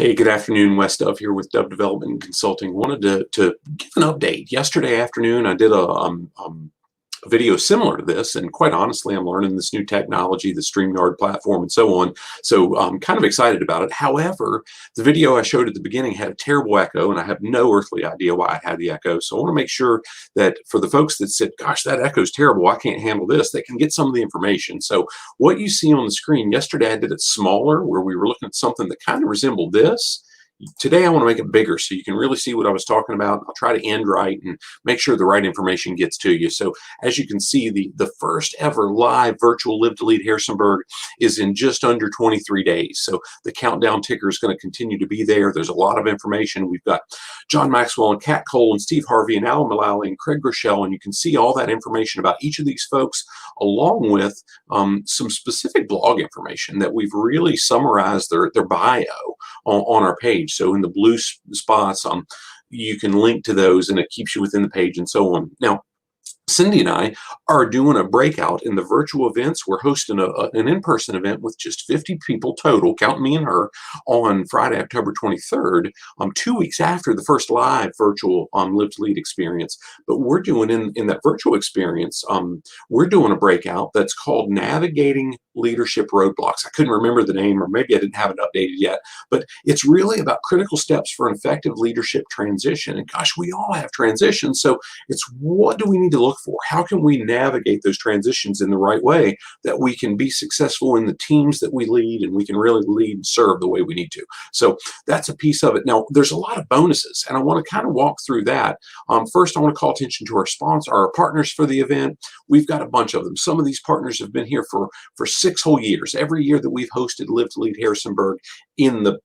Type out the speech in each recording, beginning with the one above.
Hey, good afternoon. Wes Dove here with Dove Development and Consulting. Wanted to give an update. Yesterday afternoon, I did a video similar to this, and quite honestly, I'm learning this new technology, the StreamYard platform, and so on. So I'm kind of excited about it. However, the video I showed at the beginning had a terrible echo, and I have no earthly idea why I had the echo. So I want to make sure that for the folks that said, "Gosh, that echo's terrible, I can't handle this," they can get some of the information. So what you see on the screen, yesterday I did it smaller, where we were looking at something that kind of resembled this. Today I want to make it bigger so you can really see what I was talking about. I'll try to end right and make sure the right information gets to you. So as you can see, the first ever live virtual Live to Lead Harrisonburg is in just under 23 days. So the countdown ticker is going to continue to be there. There's a lot of information. We've got John Maxwell and Kat Cole and Steve Harvey and Alan Mullally and Craig Rochelle, and you can see all that information about each of these folks, along with some specific blog information that we've really summarized their bio on our page. So in the blue spots, you can link to those and it keeps you within the page and so on. Now, Cindy and I are doing a breakout in the virtual events. We're hosting an in-person event with just 50 people total, counting me and her, on Friday, October 23rd, 2 weeks after the first live virtual Live to Lead experience. But we're doing in that virtual experience, we're doing a breakout that's called Navigating Leadership Roadblocks. I couldn't remember the name, or maybe I didn't have it updated yet, but it's really about critical steps for an effective leadership transition. And gosh, we all have transitions. So it's, what do we need to look for? How can we navigate those transitions in the right way that we can be successful in the teams that we lead, and we can really lead and serve the way we need to? So that's a piece of it. Now, there's a lot of bonuses, and I want to kind of walk through that. First, I want to call attention to our sponsor, our partners for the event. We've got a bunch of them. Some of these partners have been here for 6 whole years. Every year that we've hosted Live to Lead Harrisonburg in the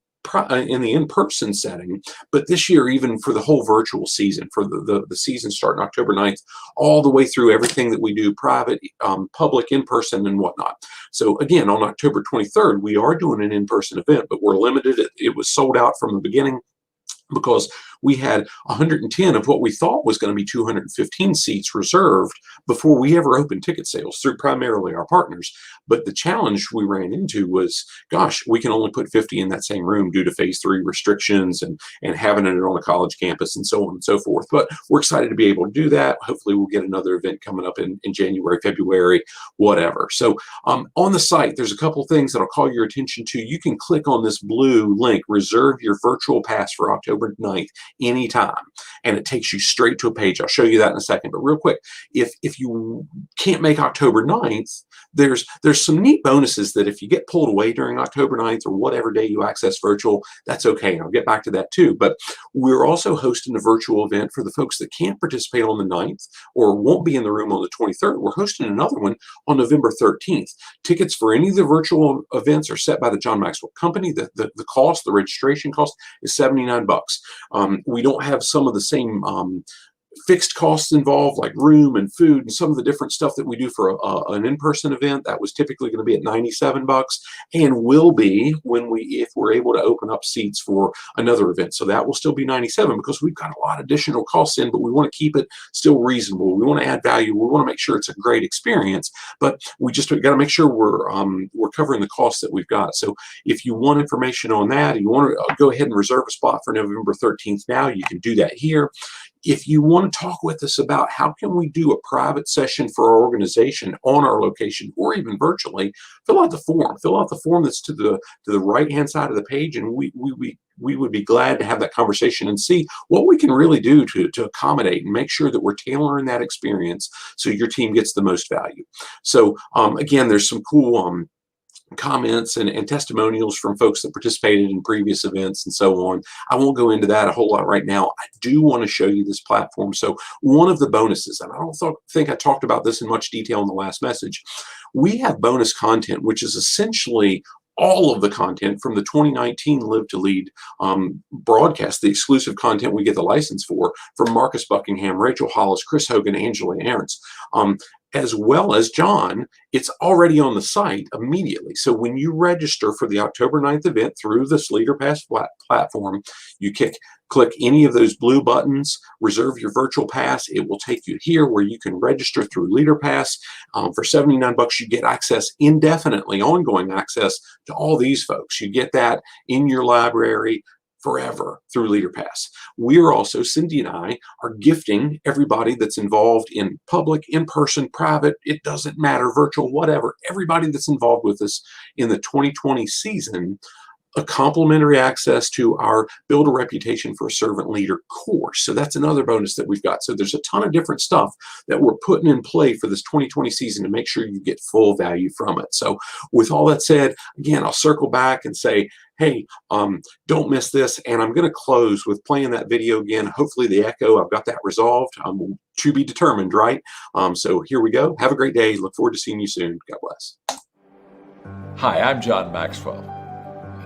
in-person setting, but this year even for the whole virtual season, for the season starting October 9th, all the way through everything that we do, private, public, in-person, and whatnot. So again, on October 23rd, we are doing an in-person event, but we're limited. It was sold out from the beginning, because we had 110 of what we thought was going to be 215 seats reserved before we ever opened ticket sales through primarily our partners. But the challenge we ran into was, gosh, we can only put 50 in that same room due to phase 3 restrictions and having it on a college campus and so on and so forth. But we're excited to be able to do that. Hopefully we'll get another event coming up in January, February, whatever. So on the site, there's a couple things that I'll call your attention to. You can click on this blue link, reserve your virtual pass for October 9th anytime, and it takes you straight to a page. I'll show you that in a second, but real quick, if you can't make October 9th, there's some neat bonuses that if you get pulled away during October 9th or whatever day you access virtual, that's okay, and I'll get back to that too. But we're also hosting a virtual event for the folks that can't participate on the 9th or won't be in the room on the 23rd. We're hosting another one on November 13th. Tickets for any of the virtual events are set by the John Maxwell Company. The cost, the registration cost, is $79. We don't have some of the same fixed costs involved, like room and food and some of the different stuff that we do for an in-person event. That was typically going to be at $97 and will be if we're able to open up seats for another event. So that will still be $97 because we've got a lot of additional costs in, but we want to keep it still reasonable. We want to add value. We want to make sure it's a great experience, but we just got to make sure we're covering the costs that we've got. So if you want information on that, you want to go ahead and reserve a spot for November 13th now, you can do that here. If you want to talk with us about how can we do a private session for our organization on our location or even virtually, fill out the form. Fill out the form that's to the right-hand side of the page, and we would be glad to have that conversation and see what we can really do to accommodate and make sure that we're tailoring that experience so your team gets the most value. So again, there's some cool comments and testimonials from folks that participated in previous events and so on. I won't go into that a whole lot right now. I do want to show you this platform. So one of the bonuses, and I don't think I talked about this in much detail in the last message, we have bonus content, which is essentially all of the content from the 2019 Live to Lead broadcast, the exclusive content we get the license for, from Marcus Buckingham, Rachel Hollis, Chris Hogan, Angela Ahrens, as well as John. It's already on the site immediately. So when you register for the October 9th event through this Leader Pass platform, you Click any of those blue buttons, reserve your virtual pass. It will take you here where you can register through LeaderPass. For $79, you get access indefinitely, ongoing access to all these folks. You get that in your library forever through LeaderPass. We're also, Cindy and I, are gifting everybody that's involved in public, in-person, private, it doesn't matter, virtual, whatever, everybody that's involved with us in the 2020 season, a complimentary access to our Build a Reputation for a Servant Leader course. So that's another bonus that we've got. So there's a ton of different stuff that we're putting in play for this 2020 season to make sure you get full value from it. So with all that said, again, I'll circle back and say, hey, don't miss this. And I'm going to close with playing that video again. Hopefully the echo, I've got that resolved. To be determined, right? So here we go. Have a great day. Look forward to seeing you soon. God bless. Hi, I'm John Maxwell.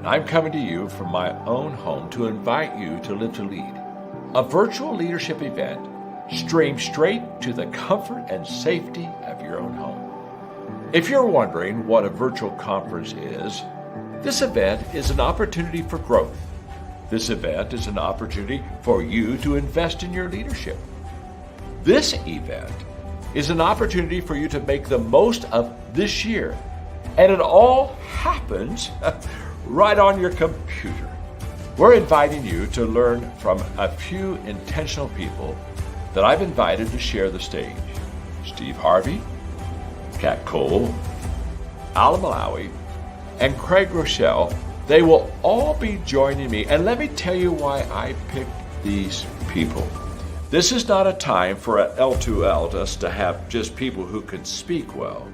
I'm coming to you from my own home to invite you to Live to Lead, a virtual leadership event streamed straight to the comfort and safety of your own home. If you're wondering what a virtual conference is, this event is an opportunity for growth. This event is an opportunity for you to invest in your leadership. This event is an opportunity for you to make the most of this year. And it all happens right on your computer. We're inviting you to learn from a few intentional people that I've invited to share the stage. Steve Harvey, Kat Cole, Alan Malawi, and Craig Rochelle. They will all be joining me. And let me tell you why I picked these people. This is not a time for an L2L, just to have just people who can speak well.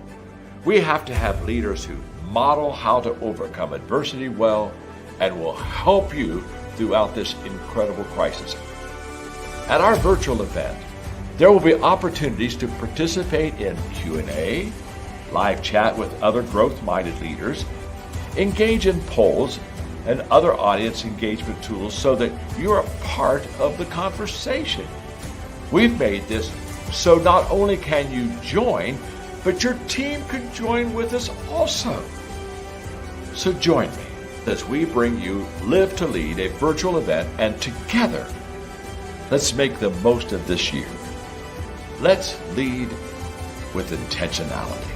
We have to have leaders who model how to overcome adversity well and will help you throughout this incredible crisis. At our virtual event, there will be opportunities to participate in Q&A, live chat with other growth-minded leaders, engage in polls and other audience engagement tools so that you're a part of the conversation. We've made this so not only can you join, but your team can join with us also. So join me as we bring you Live to Lead, a virtual event, and together, let's make the most of this year. Let's lead with intentionality.